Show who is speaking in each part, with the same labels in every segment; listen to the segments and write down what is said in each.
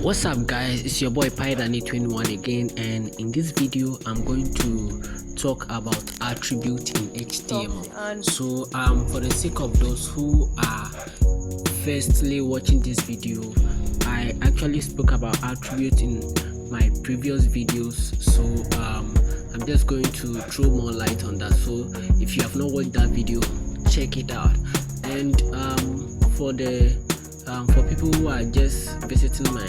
Speaker 1: What's up guys, it's your boy Python21 again, and in this video I'm going to talk about attribute in HTML. So for the sake of those who are firstly watching this video, I actually spoke about attribute in my previous videos, so I'm just going to throw more light on that. So if you have not watched that video, check it out. And for people who are just visiting my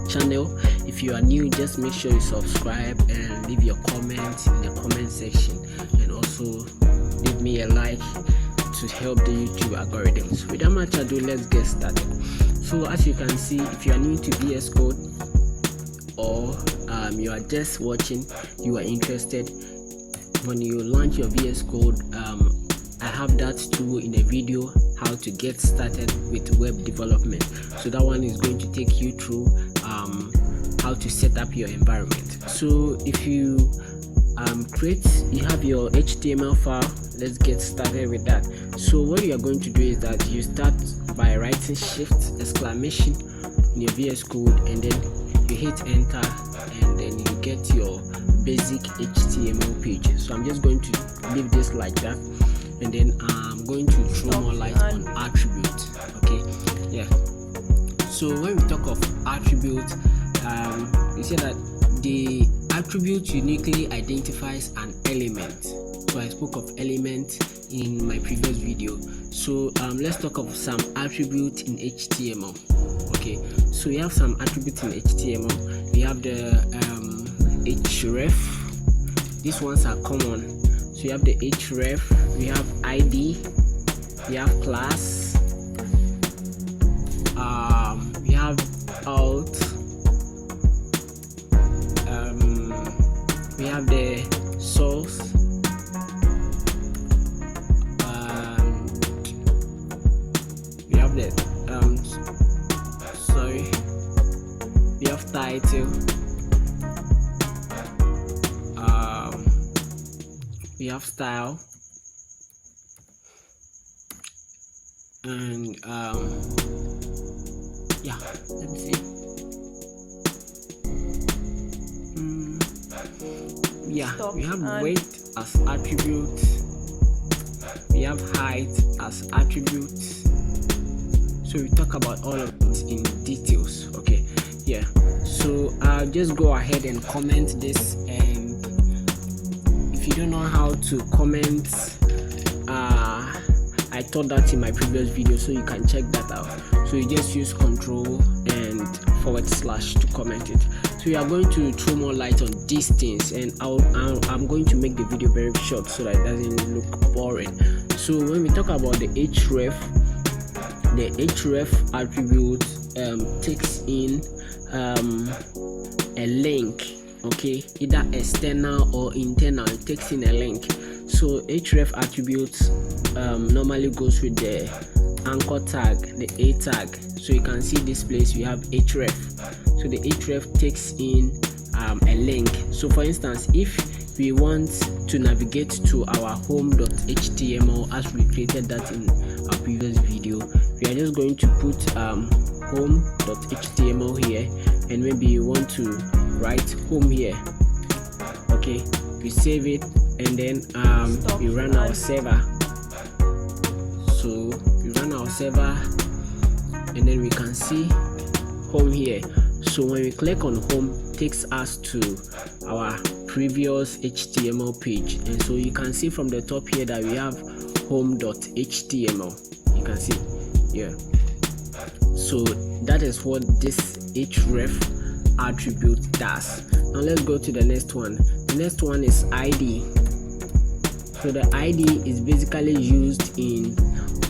Speaker 1: channel, if you are new, just make sure you subscribe and leave your comment in the comment section, and also leave me a like to help the YouTube algorithms. Without much ado, let's get started. So as you can see, if you are new to VS Code, or you are just watching, you are interested, when you launch your VS Code, I have that too in a video, how to get started with web development. So that one is going to take you through how to set up your environment. So if you you have your HTML file, let's get started with that. So what you are going to do is that you start by writing shift exclamation in your VS Code, and then you hit enter, and then you get your basic HTML page. So I'm just going to leave this like that, and then I'm going to throw more light on attributes. Okay, yeah. So when we talk of attributes, we say that the attribute uniquely identifies an element. So I spoke of element in my previous video. So let's talk of some attributes in HTML. Okay, so we have some attributes in HTML. We have the href. These ones are common. So you have the href, we have ID, we have class, we have alt, we have the source, we have the we have title, we have style, and yeah, let me see. We have weight as attribute, we have height as attribute. So we talk about all of this in details. Okay, yeah. So I'll just go ahead and comment this, and if you don't know how to comment, I taught that in my previous video, so you can check that out. So you just use control and / to comment it. So we are going to throw more light on these things, and I'm going to make the video very short so that it doesn't look boring. So when we talk about the href attribute takes in a link. Okay, either external or internal, it takes in a link. So href attributes normally goes with the anchor tag, the a tag. So you can see this place we have href. So the href takes in a link. So for instance, if we want to navigate to our home.html, as we created that in our previous video, we are just going to put home.html here, and maybe you want to write home here. Okay, we save it, and then we run our server. So we run our server, and then we can see home here. So when we click on home, it takes us to our previous HTML page, and so you can see from the top here that we have home.html. You can see, yeah. So that is what this href attribute does. Now let's go to the next one. The next one is ID. So the ID is basically used in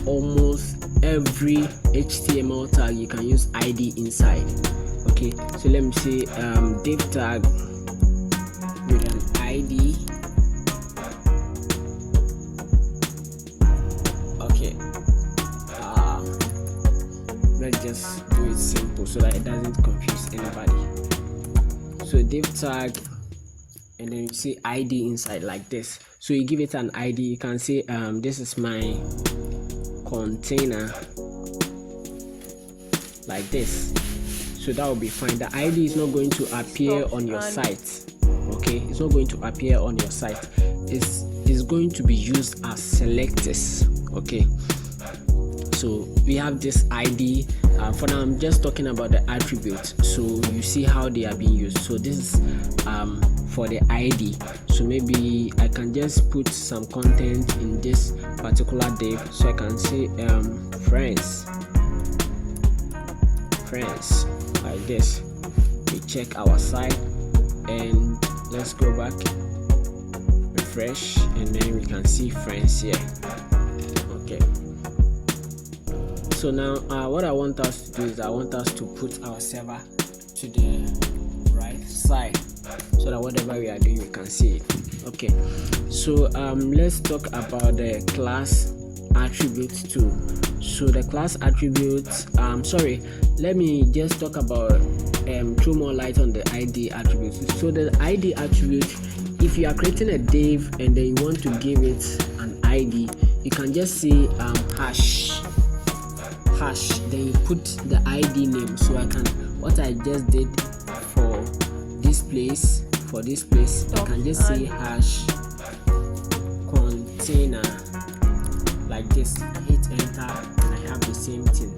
Speaker 1: almost every HTML tag. You can use ID inside. Okay, so let me say div tag with an ID. Okay, let's just do it simple so that it doesn't confuse anybody. So div tag, and then you see ID inside like this. So you give it an ID. You can say this is my container, like this. so that will be fine. The ID is not going to appear on your site. Okay, it's not going to appear on your site. It's going to be used as selectors. Okay, so we have this ID. For now I'm just talking about the attributes, so you see how they are being used. So this is for the ID. So maybe I can just put some content in this particular div. So I can say friends like this. We check our site and let's go back, refresh, and then we can see friends here. Okay, so now what I want us to do is I want us to put our server to the right side so that whatever we are doing we can see it. Okay, so let's talk about the class attributes too. So the class attributes, let me just talk about throw more light on the ID attributes. So the ID attribute, if you are creating a div and then you want to give it an ID, you can just say hash, then you put the ID name. So I can, what I just did for this place, I can just say hash container like this. I hit enter and I have the same thing.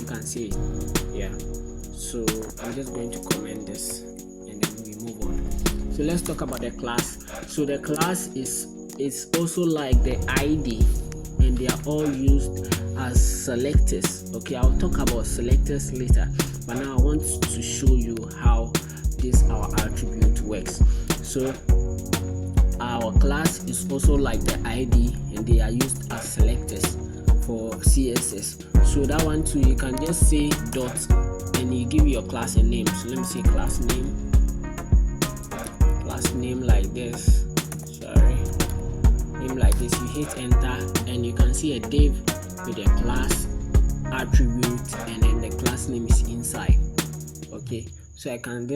Speaker 1: You can see it. Yeah, so I'm just going to comment this and then we move on. So let's talk about the class. So the class is also like the ID, and they are all used as selectors. Okay, I'll talk about selectors later, but now I want to show you how this our attribute works. So our class is also like the ID, and they are used as selectors for CSS. So that one too, you can just say dot and you give your class a name. So let me say class name like this. Name like this. You hit enter and you can see a div with a class attribute, and then the class name is inside. Okay, so I can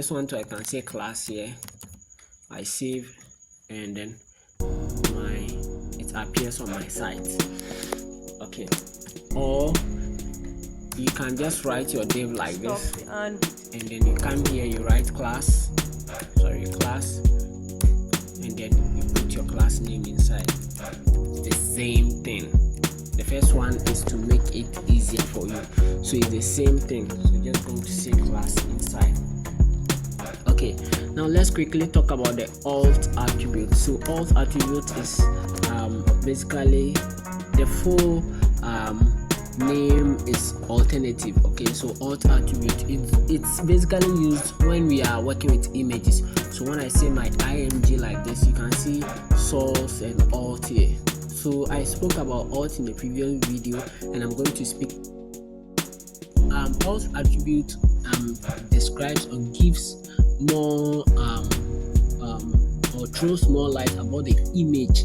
Speaker 1: say class here. I save and then it appears on my site. Okay, or you can just write your div like this, and then you come here, you write class, and then you put your class name inside. It's the same thing. The first one is to make it easier for you, so it's the same thing. So just going to say class inside. Okay, now let's quickly talk about the alt attribute. So alt attribute is basically the full name is alternative. Okay, so alt attribute, it's basically used when we are working with images. So when I say my img like this, you can see source and alt here. So I spoke about alt in the previous video, and I'm going to speak alt attribute describes or gives more or throws more light about the image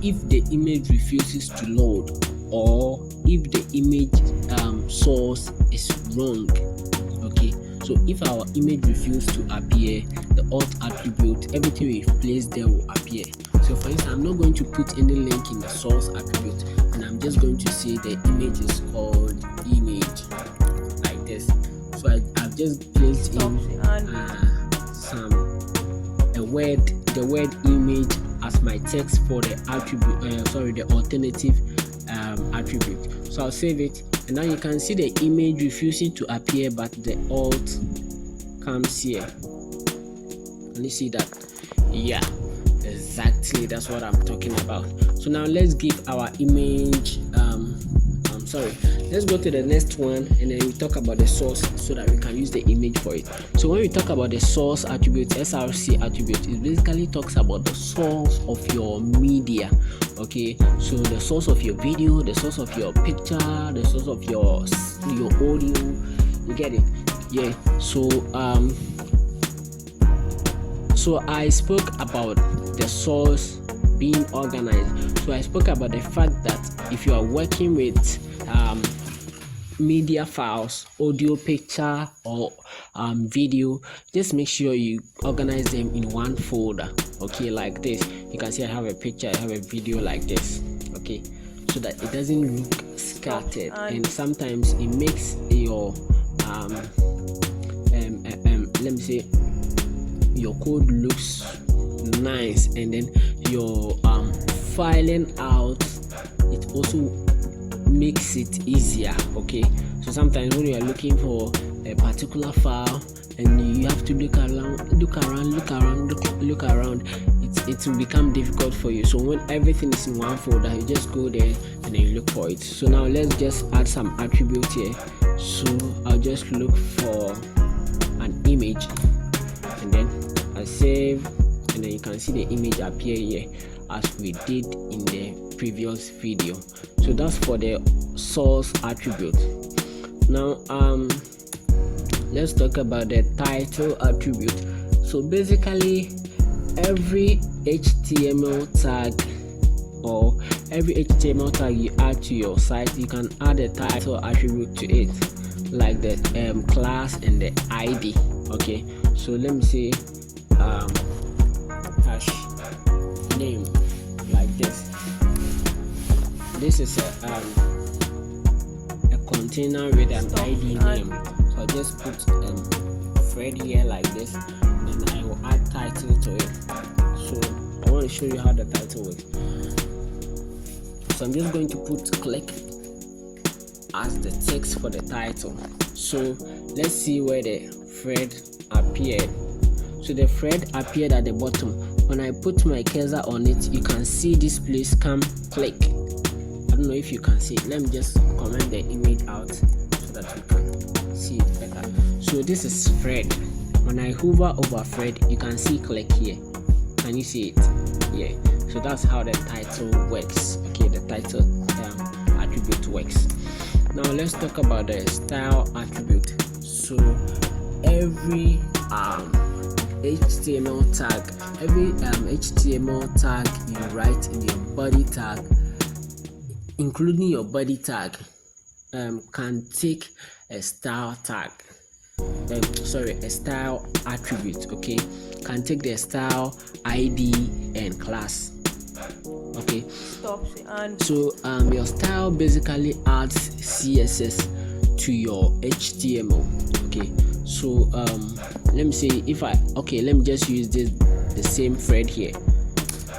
Speaker 1: if the image refuses to load, or if the image source is wrong. Okay, so if our image refuses to appear, the alt attribute, everything we've placed there will appear. So for instance, I'm not going to put any link in the source attribute, and I'm just going to say the image is called image like this. So I've just placed in the word image as my text for the attribute, the alternative attribute. So I'll save it, and now you can see the image refusing to appear, but the alt comes here. Can you see that? Yeah, exactly, that's what I'm talking about. So now let's give our image let's go to the next one, and then we talk about the source so that we can use the image for it. So when we talk about the source attribute, src attribute, it basically talks about the source of your media. Okay, so the source of your video, the source of your picture, the source of your audio, you get it? Yeah. So I spoke about the source being organized. So I spoke about the fact that if you are working with media files, audio, picture, or video, just make sure you organize them in one folder. Okay, like this. You can see I have a picture, I have a video like this. Okay, so that it doesn't look scattered, and sometimes it makes your let me say your code looks nice, and then your filing out, it also makes it easier. Okay, so sometimes when you are looking for a particular file and you have to look around, it will become difficult for you. So when everything is in one folder, you just go there and then you look for it. So now let's just add some attributes here. So I'll just look for an image, and then I save, and then you can see the image appear here as we did in the previous video. So that's for the source attribute. Now let's talk about the title attribute. So basically every HTML tag or every HTML tag you add to your site, you can add a title attribute to it, like the class and the ID. Okay, so let me say hash name like this. This is a container with an ID name. So I just put Fred here like this, and then I will add title to it. So I want to show you how the title works. So I'm just going to put click as the text for the title. So let's see where the Fred appeared. So the Fred appeared at the bottom. When I put my cursor on it, you can see this place come click. I don't know if you can see it. Let me just comment the image out so that you can see it better. So this is Fred. When I hover over Fred, you can see click here. Can you see it? Yeah. So that's how the title works. Okay, the title attribute works. Now let's talk about the style attribute. So every HTML tag, every HTML tag you write in your body tag, including your body tag, can take a style tag. A style attribute. Okay, can take the style, ID, and class. Okay, so your style basically adds CSS to your HTML. Okay, so let me say let me just use the same Fred here.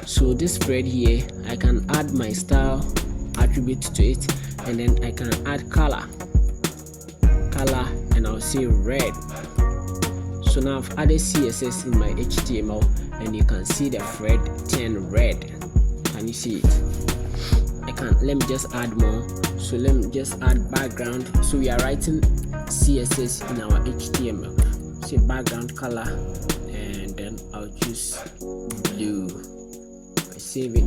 Speaker 1: So this Fred here, I can add my style attribute to it, and then I can add color, and I'll say red. So now I've added CSS in my HTML, and you can see the Fred turn red. Can you see it? Let me just add more. So let me just add background. So we are writing CSS in our HTML. Say background color, and then I'll choose blue. I save it.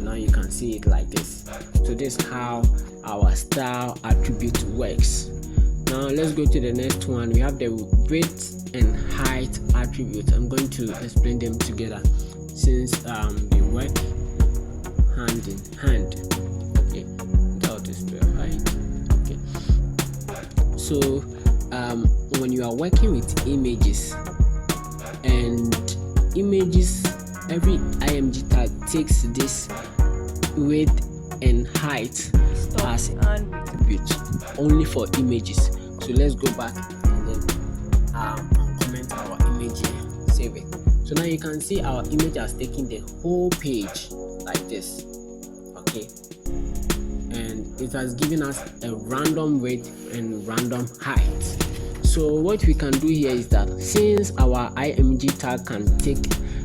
Speaker 1: Now you can see it like this. So this is how our style attribute works. Now let's go to the next one. We have the width and height attribute. I'm going to explain them together since they work hand in hand. Okay, without this spell height. Okay, so when you are working with images, and images, every IMG tag takes this width and height as attribute only for images. So let's go back and then comment our image here, save it. So now you can see our image has taken the whole page like this. Okay, and it has given us a random width and random height. So what we can do here is that since our IMG tag can take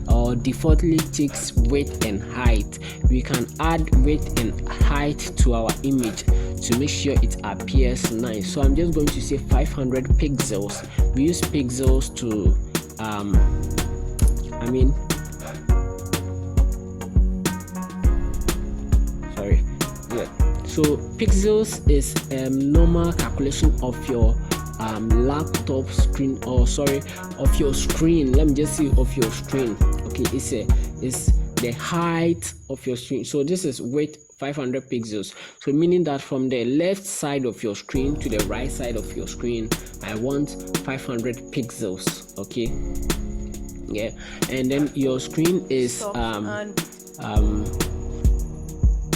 Speaker 1: or defaultly takes width and height, we can add width and height to our image to make sure it appears nice. So I'm just going to say 500 pixels. We use pixels to so pixels is a normal calculation of your laptop screen, or of your screen. Let me just say of your screen. Okay, it's the height of your screen. So this is width 500 pixels. So meaning that from the left side of your screen to the right side of your screen, I want 500 pixels. Okay, yeah, and then your screen is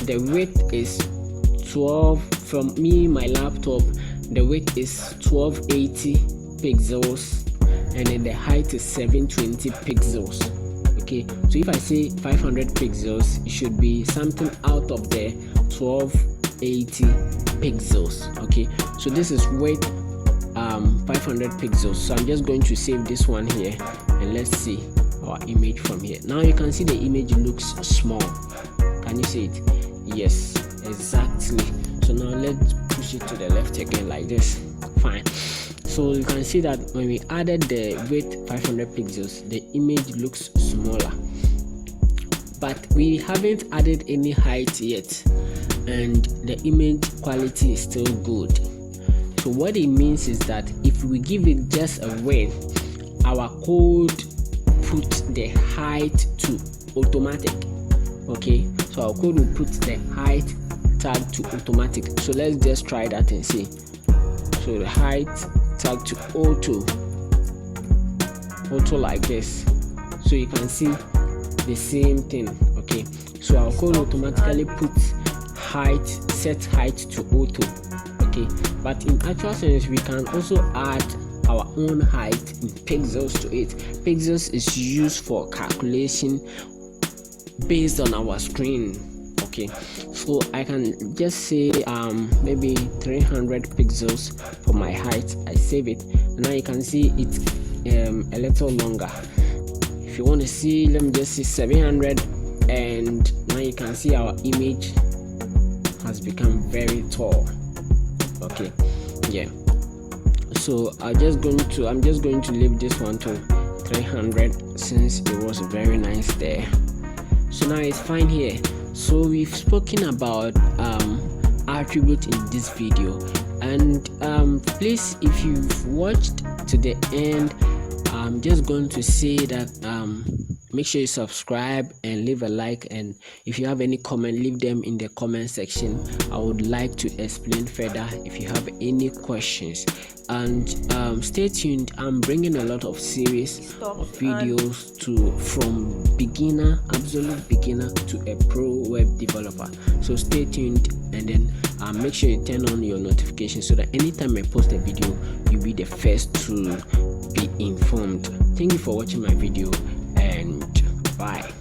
Speaker 1: the width is 12. From me, my laptop, the width is 1280 pixels, and then the height is 720 pixels. Okay, so if I say 500 pixels, it should be something out of the 1280 pixels. Okay, so this is width 500 pixels. So I'm just going to save this one here, and let's see our image from here. Now you can see the image looks small. Can you see it? Yes, exactly. So now let's push it to the left again like this. Fine. So you can see that when we added the width 500 pixels, the image looks smaller, but we haven't added any height yet, and the image quality is still good. So what it means is that if we give it just a width, our code puts the height to automatic. Okay, so our code will put the height tag to automatic. So let's just try that and see. So the height tag to auto like this, so you can see the same thing. Okay, so our code automatically puts height, set height to auto. Okay, but in actual sense we can also add our own height in pixels to it. Pixels is used for calculation based on our screen. Okay, so I can just say maybe 300 pixels for my height. I save it, and now you can see it's a little longer. If you want to see, let me just say 700, and now you can see our image has become very tall. Okay, yeah, so I'm just going to leave this one to 300 since it was very nice there. So now it's fine here. So we've spoken about attribute in this video, and please, if you've watched to the end, I'm just going to say that make sure you subscribe and leave a like, and if you have any comment, leave them in the comment section. I would like to explain further if you have any questions. And stay tuned. I'm bringing a lot of series of videos from beginner, absolute beginner, to a pro web developer. So stay tuned, and then make sure you turn on your notifications so that anytime I post a video, you'll be the first to be informed. Thank you for watching my video, and bye.